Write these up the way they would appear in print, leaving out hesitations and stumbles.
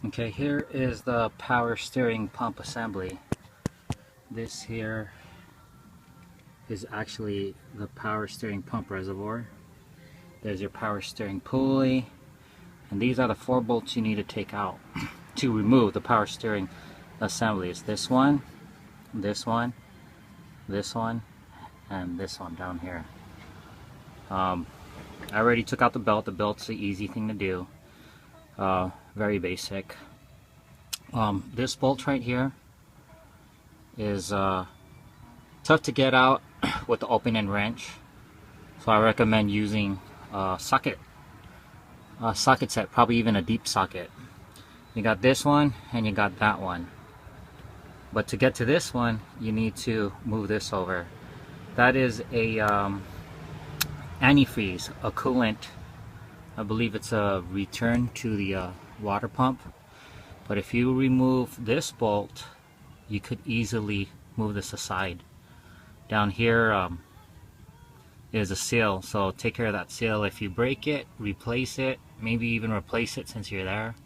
Okay, here is the power steering pump assembly. This here is actually the power steering pump reservoir. There's your power steering pulley, and these are the 4 bolts you need to take out to remove the power steering assembly. It's this one, this one, this one, and this one down here. I already took out the belt. The belt's the easy thing to do. Very basic. This bolt right here is tough to get out with the open end wrench, so I recommend using a socket set, probably even a deep socket. You got this one and you got that one, but to get to this one you need to move this over. That is a antifreeze, a coolant. I believe it's a return to the water pump. But if you remove this bolt, you could easily move this aside. Down here is a seal, so take care of that seal. If you break it, replace it, maybe even replace it since you're there.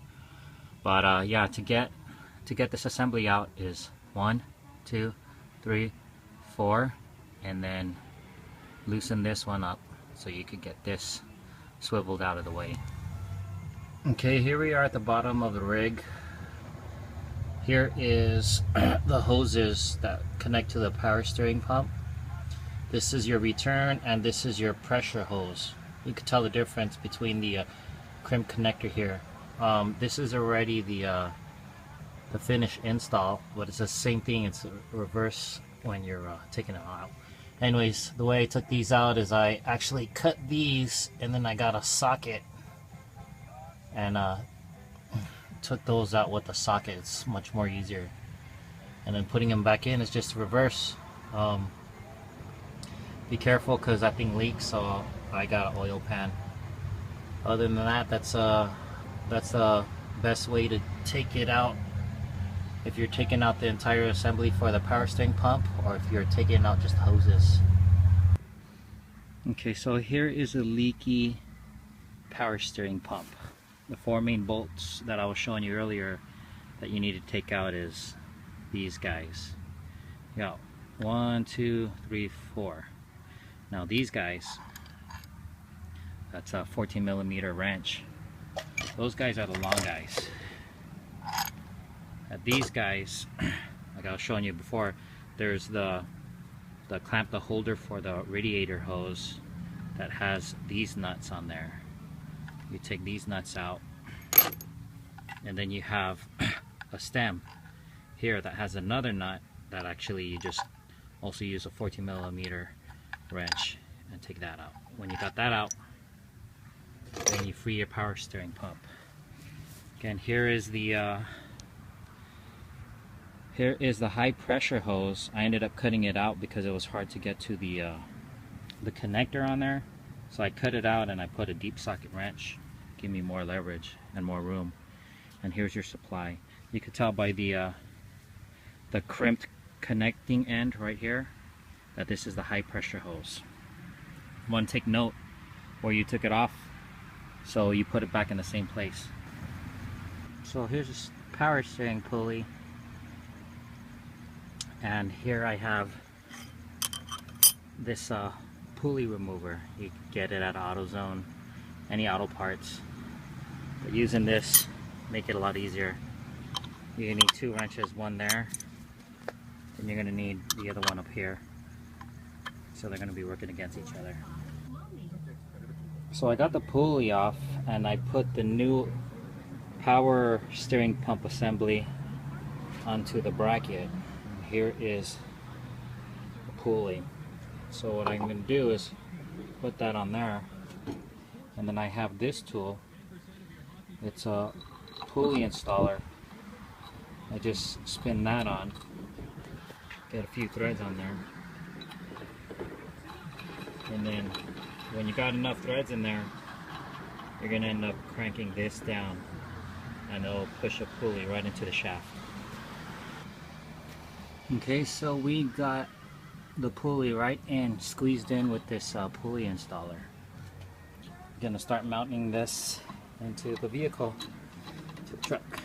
But yeah, to get this assembly out is 1, 2, 3, 4, and then loosen this one up so you could get this swiveled out of the way. Okay, here we are at the bottom of the rig. Here is the hoses that connect to the power steering pump. This is your return and this is your pressure hose. You can tell the difference between the crimp connector here. This is already the finished install, but it's the same thing. It's reverse when you're taking it out. Anyways, the way I took these out is I actually cut these and then I got a socket and took those out with the socket. It's much more easier. And then putting them back in is just reverse. Be careful because that thing leaks, so I got an oil pan. Other than that, that's the best way to take it out. If you're taking out the entire assembly for the power steering pump, or if you're taking out just hoses. Okay, so here is a leaky power steering pump. The 4 main bolts that I was showing you earlier that you need to take out is these guys. You got 1, 2, 3, 4. Now these guys, that's a 14mm wrench. Those guys are the long guys. These guys, like I was showing you before, there's the clamp, the holder for the radiator hose that has these nuts on there. You take these nuts out, and then you have a stem here that has another nut that actually you just also use a 14mm wrench and take that out. When you got that out, then you free your power steering pump. Again, here is the high pressure hose. I ended up cutting it out because it was hard to get to the connector on there. So I cut it out and I put a deep socket wrench. Give me more leverage and more room. And here's your supply. You can tell by the crimped connecting end right here that this is the high pressure hose. You want to take note where you took it off so you put it back in the same place. So here's a power steering pulley. And here I have this pulley remover. You can get it at AutoZone, any auto parts. But using this, make it a lot easier. You need 2 wrenches, one there, and you're going to need the other one up here. So they're going to be working against each other. So I got the pulley off and I put the new power steering pump assembly onto the bracket. Here is the pulley. So what I'm going to do is put that on there, and then I have this tool. It's a pulley installer. I just spin that on, get a few threads on there, and then when you got enough threads in there, you're going to end up cranking this down and it'll push a pulley right into the shaft. Okay, so we got the pulley right in, squeezed in with this pulley installer. I'm gonna start mounting this into the vehicle, to the truck.